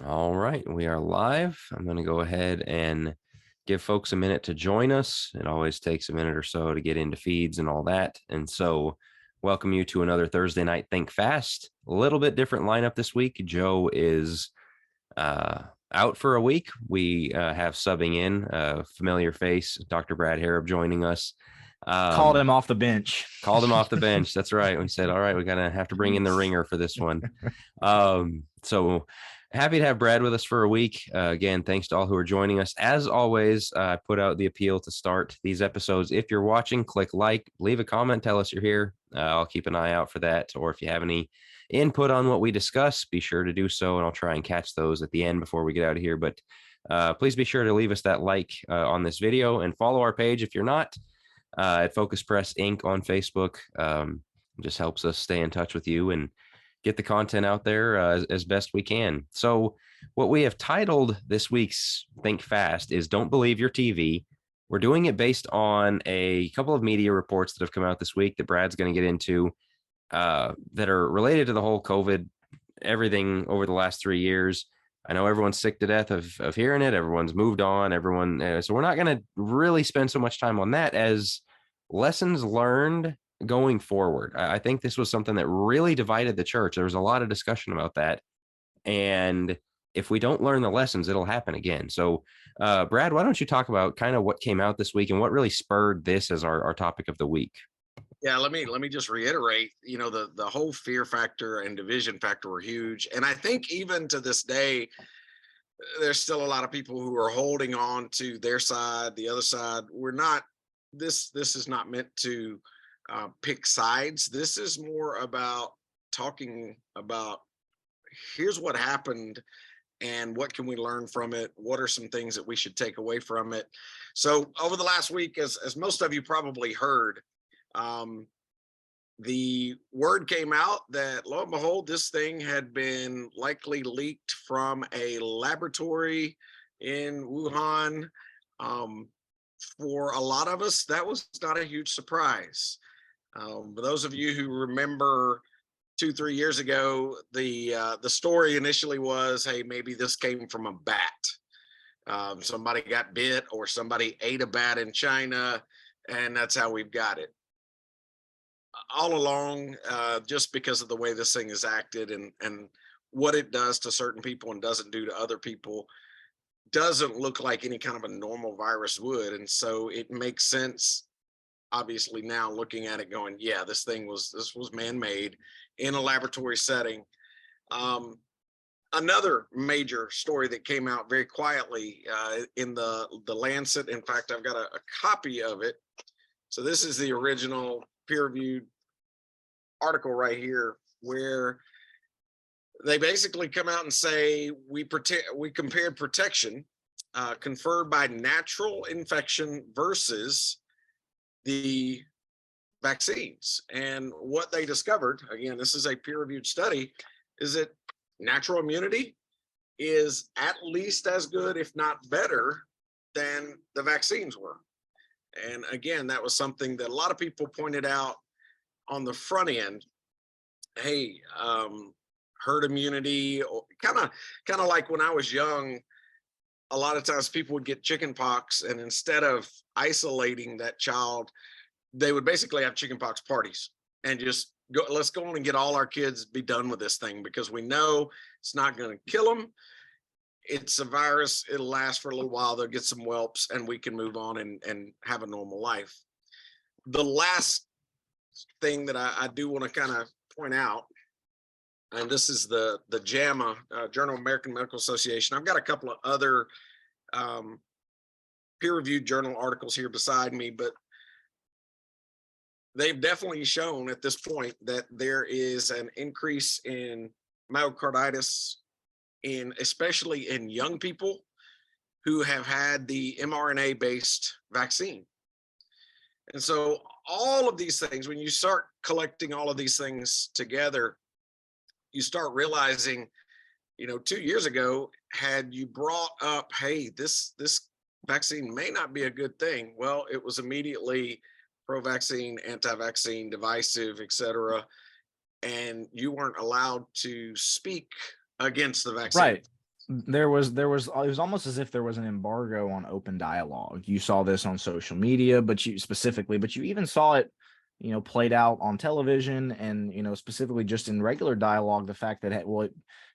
All right, we are live. I'm going to go ahead and give folks a minute to join us. It always takes a minute or so to get into feeds and all that. And so, welcome you to another Thursday night Think Fast. A little bit different lineup this week. Joe is out for a week. We have subbing in a familiar face, Dr. Brad Harrop, joining us. Called him off the bench. Called him off the bench. That's right. We said, all right, we gotta have to bring in the ringer for this one. So happy to have Brad with us for a week. Again, thanks to all who are joining us. As always, I put out the appeal to start these episodes. If you're watching, click like, leave a comment, tell us you're here. I'll keep an eye out for that. Or if you have any input on what we discuss, be sure to do so, and I'll try and catch those at the end before we get out of here. But please be sure to leave us that like on this video and follow our page if you're not. At Focus Press Inc. on Facebook. Just helps us stay in touch with you and get the content out there as best we can. So what we have titled this week's Think Fast is Don't Believe Your TV. We're doing it based on a couple of media reports that have come out this week that Brad's going to get into that are related to the whole COVID, everything over the last 3 years. I know everyone's sick to death of hearing it. Everyone's moved on. So we're not going to really spend so much time on that as lessons learned going forward. I think this was something that really divided the church. There was a lot of discussion about that. And if we don't learn the lessons, it'll happen again. So, Brad, why don't you talk about kind of what came out this week and what really spurred this as our topic of the week? Yeah, let me just reiterate, the whole fear factor and division factor were huge. And I think even to this day, there's still a lot of people who are holding on to their side, the other side. This is not meant to pick sides. This is more about talking about here's what happened and what can we learn from it? What are some things that we should take away from it? So over the last week, as most of you probably heard, the word came out that lo and behold, this thing had been likely leaked from a laboratory in Wuhan. For a lot of us, that was not a huge surprise. But those of you who remember 2-3 years ago, the story initially was, hey, maybe this came from a bat. Somebody got bit or somebody ate a bat in China, and that's how we've got it. All along, just because of the way this thing is acted and what it does to certain people and doesn't do to other people, doesn't look like any kind of a normal virus would. And so it makes sense, obviously, now looking at it going, yeah, this was man-made in a laboratory setting. Another major story that came out very quietly in the Lancet. In fact, I've got a copy of it. So this is the original peer-reviewed article right here, where they basically come out and say we compared protection conferred by natural infection versus the vaccines. And what they discovered, again, this is a peer-reviewed study, is that natural immunity is at least as good, if not better, than the vaccines were. And again, that was something that a lot of people pointed out on the front end. Hey, herd immunity, kind of like when I was young, a lot of times people would get chicken pox, and instead of isolating that child, they would basically have chicken pox parties and just go, let's go on and get all our kids, be done with this thing, because we know it's not going to kill them. It's a virus. It'll last for a little while. They'll get some whelps and we can move on and have a normal life. The last thing that I do want to kind of point out, and this is the JAMA, Journal of American Medical Association. I've got a couple of other peer-reviewed journal articles here beside me, but they've definitely shown at this point that there is an increase in myocarditis, especially in young people who have had the mRNA-based vaccine. And so all of these things, when you start collecting all of these things together, you start realizing, 2 years ago, had you brought up, hey, this vaccine may not be a good thing, well, it was immediately pro-vaccine, anti-vaccine, divisive, etc. And you weren't allowed to speak against the vaccine. Right. it was almost as if there was an embargo on open dialogue. You saw this on social media, but you even saw it, played out on television and, specifically just in regular dialogue, the fact that,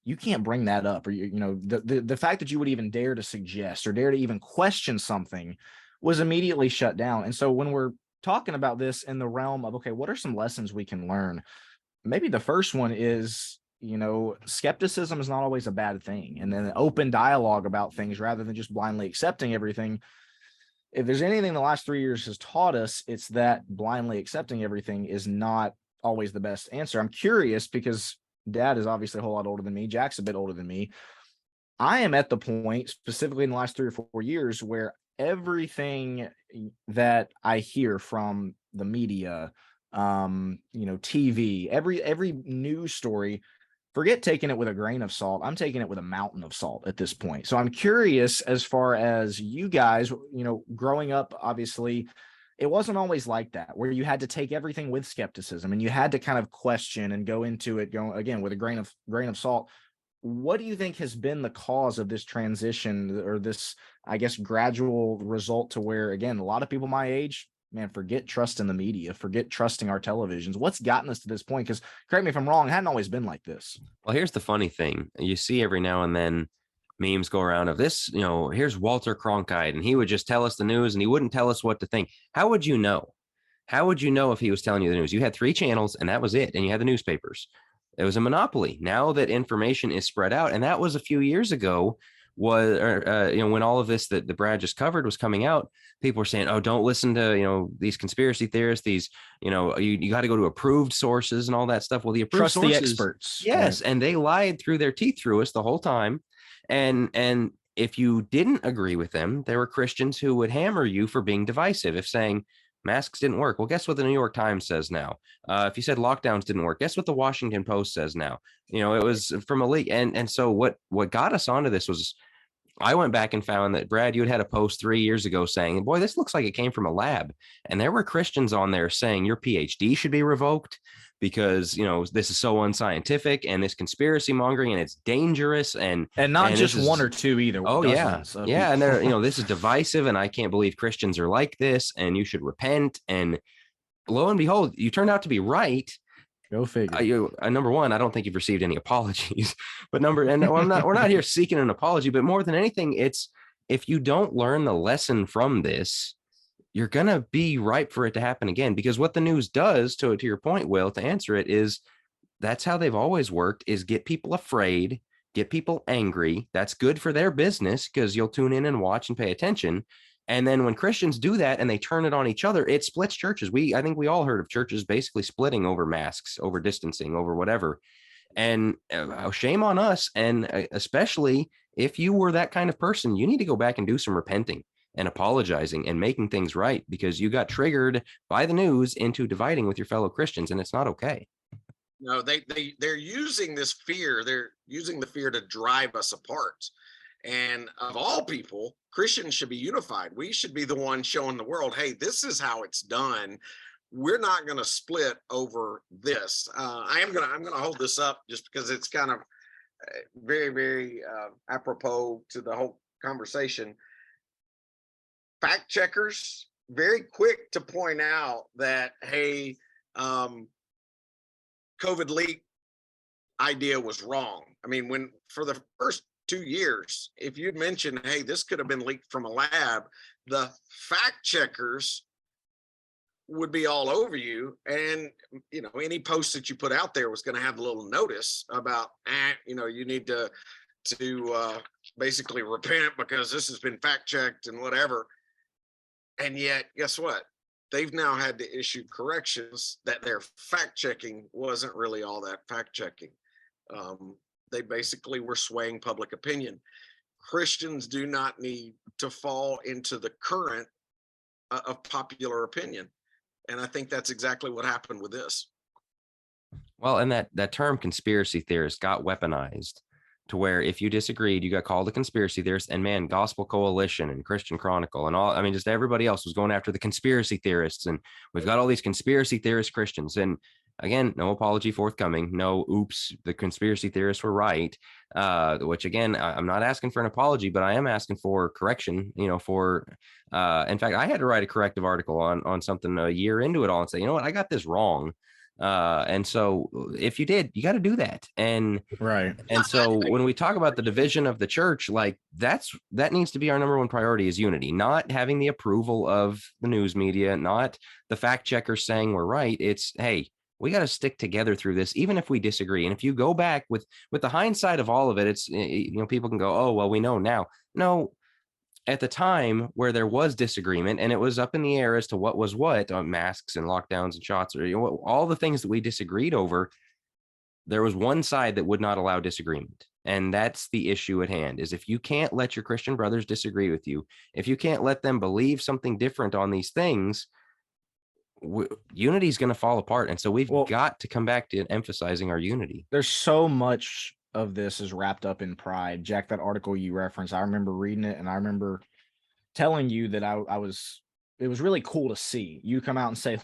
you can't bring that up, or, the fact that you would even dare to suggest or dare to even question something was immediately shut down. And so when we're talking about this in the realm of, okay, what are some lessons we can learn? Maybe the first one is, skepticism is not always a bad thing. And then open dialogue about things rather than just blindly accepting everything. If there's anything the last 3 years has taught us, it's that blindly accepting everything is not always the best answer. I'm curious because Dad is obviously a whole lot older than me. Jack's a bit older than me. I am at the point, specifically in the last 3 or 4 years, where everything that I hear from the media, TV, every news story, forget taking it with a grain of salt. I'm taking it with a mountain of salt at this point. So I'm curious, as far as you guys, growing up, obviously, it wasn't always like that, where you had to take everything with skepticism and you had to kind of question and go into it going again with a grain of salt. What do you think has been the cause of this transition, or this, I guess, gradual result to where, again, a lot of people my age, man, forget trusting the media, forget trusting our televisions. What's gotten us to this point? Because correct me if I'm wrong, it hadn't always been like this. Well, here's the funny thing. You see every now and then memes go around of this, here's Walter Cronkite, and he would just tell us the news and he wouldn't tell us what to think. How would you know? How would you know if he was telling you the news? You had 3 channels and that was it. And you had the newspapers. It was a monopoly. Now that information is spread out, and that was a few years ago, when all of this that the Brad just covered was coming out, people were saying, oh, don't listen to, these conspiracy theorists, these, you got to go to approved sources and all that stuff. Well, the approved Trust sources, the experts. yes. Right. And they lied through their teeth through us the whole time. And if you didn't agree with them, there were Christians who would hammer you for being divisive, if saying masks didn't work. Well, guess what the New York Times says now? If you said lockdowns didn't work, guess what the Washington Post says now? It was from a leak. And so what got us onto this was, I went back and found that, Brad, you had a post 3 years ago saying, boy, this looks like it came from a lab. And there were Christians on there saying your PhD should be revoked because, this is so unscientific and this conspiracy mongering and it's dangerous. And not just one or two either. Oh, yeah. Yeah. And they're, this is divisive and I can't believe Christians are like this and you should repent. And lo and behold, you turned out to be right. Go figure. Number one, I don't think you've received any apologies, but we're not here seeking an apology, but more than anything, it's, if you don't learn the lesson from this, you're going to be ripe for it to happen again. Because what the news does, to your point, Will, to answer it, is that's how they've always worked, is get people afraid, get people angry. That's good for their business because you'll tune in and watch and pay attention. And then when Christians do that and they turn it on each other, it splits churches. I think we all heard of churches basically splitting over masks, over distancing, over whatever. And shame on us. And especially if you were that kind of person, you need to go back and do some repenting and apologizing and making things right, because you got triggered by the news into dividing with your fellow Christians, and it's not okay. No, they're using this fear. They're using the fear to drive us apart. And of all people, Christians should be unified. We should be the one showing the world, hey, this is how it's done. We're not going to split over this. I'm going to hold this up just because it's kind of very, very apropos to the whole conversation. Fact checkers, very quick to point out that, hey, COVID leak idea was wrong. I mean, when for the first 2 years, if you'd mentioned, hey, this could have been leaked from a lab, the fact checkers would be all over you. And, any post that you put out there was going to have a little notice about, you need to basically repent because this has been fact checked and whatever. And yet, guess what? They've now had to issue corrections that their fact checking wasn't really all that fact checking. They basically were swaying public opinion. Christians do not need to fall into the current of popular opinion. And I think that's exactly what happened with this. Well, and that term conspiracy theorist got weaponized to where if you disagreed, you got called a conspiracy theorist. And man, Gospel Coalition and Christian Chronicle and all, just everybody else was going after the conspiracy theorists. And we've got all these conspiracy theorist Christians. And Again, no apology forthcoming. No, oops, the conspiracy theorists were right. Which again, I'm not asking for an apology, but I am asking for correction. In fact, I had to write a corrective article on something a year into it all and say, you know what, I got this wrong. And so if you did, you got to do that. Right. And so when we talk about the division of the church, like that needs to be our number one priority, is unity, not having the approval of the news media, not the fact checkers saying we're right. It's, hey, we got to stick together through this, even if we disagree. And if you go back with the hindsight of all of it, it's, people can go, oh, well, we know now. No, at the time where there was disagreement and it was up in the air as to what was what on masks and lockdowns and shots, or all the things that we disagreed over, there was one side that would not allow disagreement. And that's the issue at hand, is if you can't let your Christian brothers disagree with you, if you can't let them believe something different on these things, unity is going to fall apart. And so we've got to come back to emphasizing our unity. There's so much of this is wrapped up in pride. Jack, that article you referenced, I remember reading it, and I remember telling you that it was really cool to see you come out and say,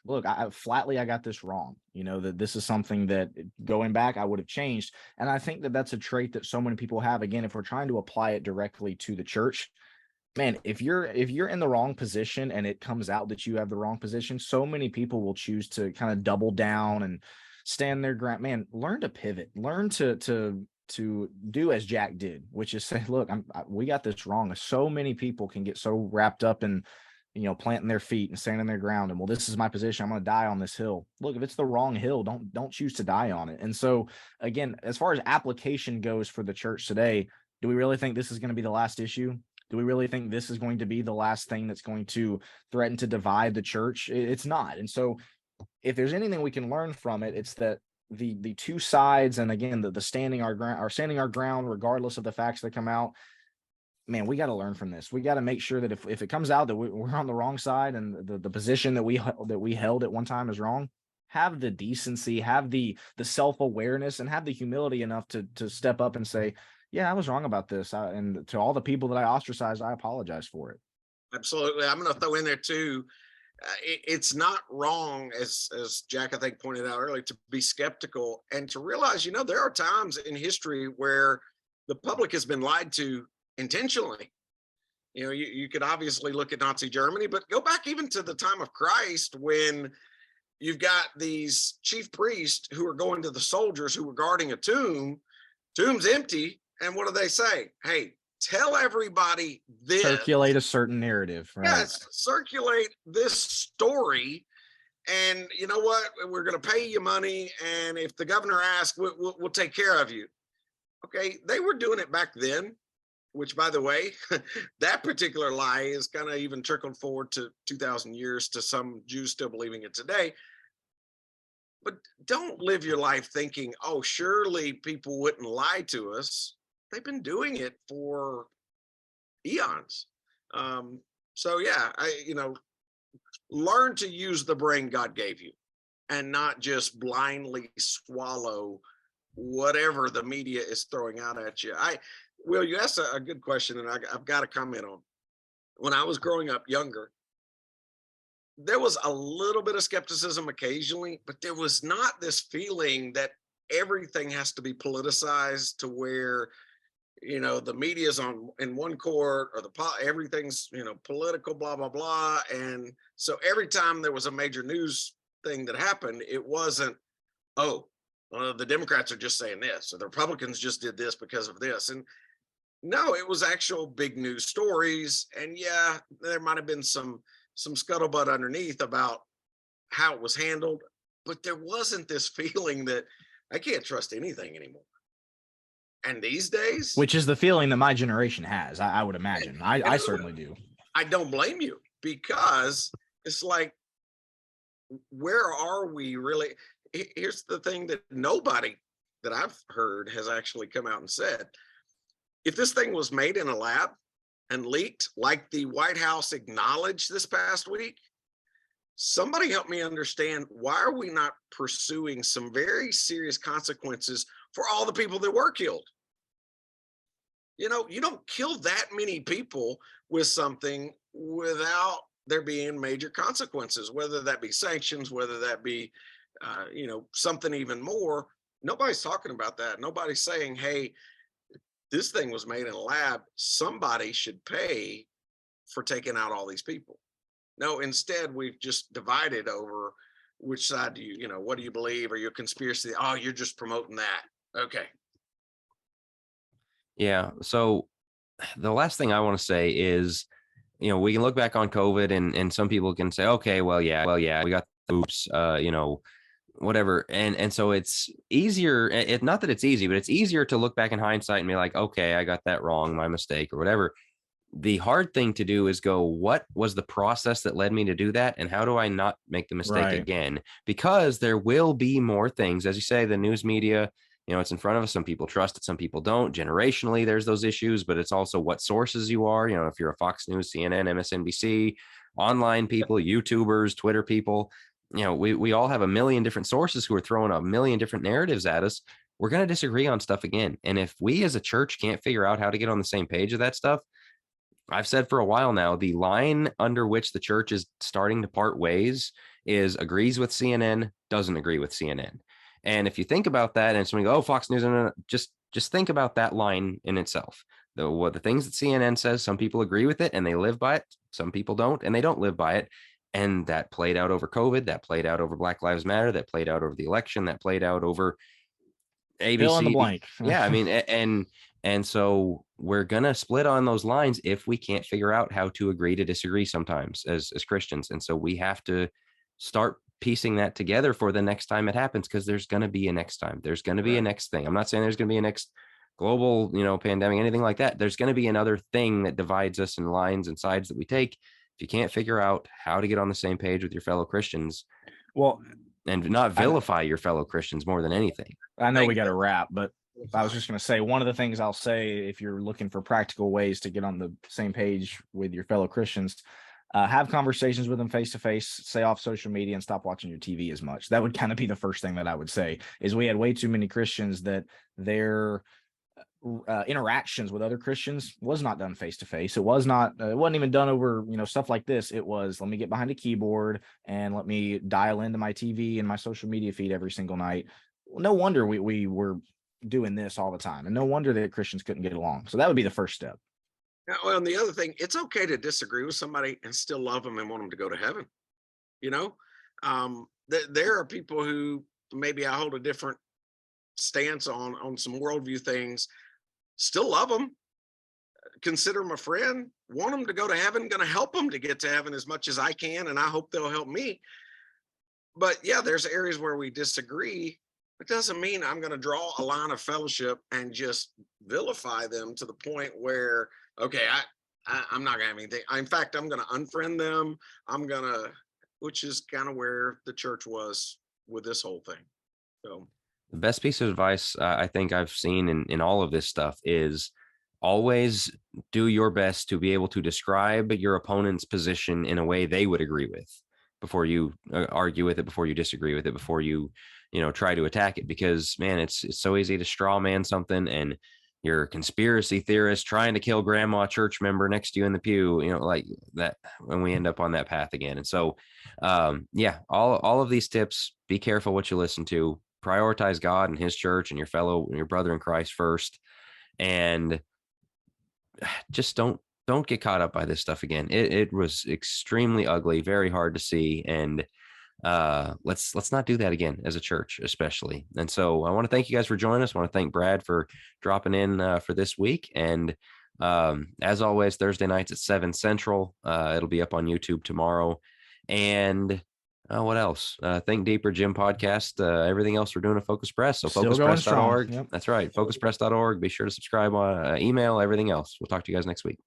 look, I got this wrong. That this is something that going back, I would have changed. And I think that that's a trait that so many people have. Again, if we're trying to apply it directly to the church, man, if you're in the wrong position and it comes out that you have the wrong position, so many people will choose to kind of double down and stand their ground. Man, learn to pivot, learn to do as Jack did, which is say, look, we got this wrong. So many people can get so wrapped up in, planting their feet and standing their ground. And, well, this is my position. I'm going to die on this hill. Look, if it's the wrong hill, don't choose to die on it. And so again, as far as application goes for the church today, do we really think this is going to be the last issue? Do we really think this is going to be the last thing that's going to threaten to divide the church? It's not. And so if there's anything we can learn from it, it's that the two sides, and again, the standing our ground, regardless of the facts that come out, man, we got to learn from this. We got to make sure that if it comes out that we're on the wrong side and the position that we held at one time is wrong, have the decency, have the self-awareness, and have the humility enough to step up and say, yeah, I was wrong about this. And to all the people that I ostracized, I apologize for it. Absolutely. I'm going to throw in there too. It's not wrong, as Jack, I think, pointed out earlier, to be skeptical and to realize, there are times in history where the public has been lied to intentionally. You could obviously look at Nazi Germany, but go back even to the time of Christ, when you've got these chief priests who are going to the soldiers who were guarding a tomb's empty. And what do they say? Hey, tell everybody this. Circulate a certain narrative, right? Yes, circulate this story. And you know what? We're going to pay you money. And if the governor asks, we'll take care of you. Okay, they were doing it back then, which, by the way, that particular lie is kind of even trickled forward to 2,000 years to some Jews still believing it today. But don't live your life thinking, oh, surely people wouldn't lie to us. They've been doing it for eons. So yeah, learn to use the brain God gave you and not just blindly swallow whatever the media is throwing out at you. Will, you asked a good question, and I've got to comment on. When I was growing up younger, there was a little bit of skepticism occasionally, but there was not this feeling that everything has to be politicized to where, the media's in one court, or everything's, political, blah, blah, blah. And so every time there was a major news thing that happened, it wasn't, the Democrats are just saying this, or the Republicans just did this because of this. And no, it was actual big news stories. And yeah, there might have been some scuttlebutt underneath about how it was handled, but there wasn't this feeling that I can't trust anything anymore. And these days, which is the feeling that my generation has, I would imagine. I certainly do. I don't blame you, because it's like, where are we really? Here's the thing that nobody that I've heard has actually come out and said. If this thing was made in a lab and leaked, like the White House acknowledged this past week, somebody help me understand, why are we not pursuing some very serious consequences for all the people that were killed? You don't kill that many people with something without there being major consequences, whether that be sanctions, whether that be something even more. Nobody's talking about that. Nobody's saying, hey, this thing was made in a lab. Somebody should pay for taking out all these people. No, instead, we've just divided over which side do you, what do you believe? Are you a conspiracy? Oh, you're just promoting that. Okay. Yeah. So the last thing I want to say is, we can look back on COVID and some people can say, okay, well, yeah, we got the oops, whatever. And so it's easier. Not that it's easy, but it's easier to look back in hindsight and be like, okay, I got that wrong, my mistake or whatever. The hard thing to do is go, what was the process that led me to do that? And how do I not make the mistake again? Because there will be more things, as you say, the news media, it's in front of us. Some people trust it, some people don't. Generationally, there's those issues, but it's also what sources you are. If you're a Fox News, CNN, MSNBC, online people, YouTubers, Twitter people, we all have a million different sources who are throwing a million different narratives at us. We're going to disagree on stuff again. And if we as a church can't figure out how to get on the same page of that stuff, I've said for a while now, the line under which the church is starting to part ways is agrees with CNN, doesn't agree with CNN. And if you think about that and somebody go, oh, Fox News, just think about that line in itself. The things that CNN says, some people agree with it and they live by it. Some people don't, and they don't live by it. And that played out over COVID, that played out over Black Lives Matter, that played out over the election, that played out over ABC. Fill in the blank. Yeah, I mean, and so we're going to split on those lines if we can't figure out how to agree to disagree sometimes as Christians. And so we have to start piecing that together for the next time it happens, because there's going to be a next time. There's going to be a next thing. I'm not saying there's going to be a next global, pandemic, anything like that. There's going to be another thing that divides us in lines and sides that we take. If you can't figure out how to get on the same page with your fellow Christians, and not vilify your fellow Christians more than anything. I know we got to wrap, but I was just going to say, one of the things I'll say, if you're looking for practical ways to get on the same page with your fellow Christians, have conversations with them face to face, stay off social media, and stop watching your TV as much. That would kind of be the first thing that I would say. Is we had way too many Christians that their interactions with other Christians was not done face to face. It wasn't even done over, stuff like this. It was, let me get behind a keyboard and let me dial into my TV and my social media feed every single night. No wonder we were doing this all the time, and no wonder that Christians couldn't get along. So that would be the first step. Well, and the other thing, it's okay to disagree with somebody and still love them and want them to go to heaven. There are people who maybe I hold a different stance on some worldview things. Still love them, consider them a friend, want them to go to heaven, going to help them to get to heaven as much as I can, and I hope they'll help me. But yeah, there's areas where we disagree. It doesn't mean I'm going to draw a line of fellowship and just vilify them to the point where, okay, I'm not going to have anything. In fact, I'm going to unfriend them. Which is kind of where the church was with this whole thing. So the best piece of advice I think I've seen in all of this stuff is always do your best to be able to describe your opponent's position in a way they would agree with before you argue with it, before you disagree with it, before you, try to attack it. Because, man, it's so easy to straw man something, and you're a conspiracy theorist trying to kill grandma church member next to you in the pew, like that, when we end up on that path again. And so, all of these tips, be careful what you listen to. Prioritize God and his church and your brother in Christ first. And just don't get caught up by this stuff again. It was extremely ugly, very hard to see. And let's not do that again as a church, especially. And so I want to thank you guys for joining us. I want to thank Brad for dropping in for this week. And as always, Thursday nights at 7 Central. It'll be up on YouTube tomorrow. And what else? Think Deeper Gym podcast. Everything else we're doing at Focus Press. So focuspress.org. Yep. That's right. Focuspress.org. Be sure to subscribe on email, everything else. We'll talk to you guys next week.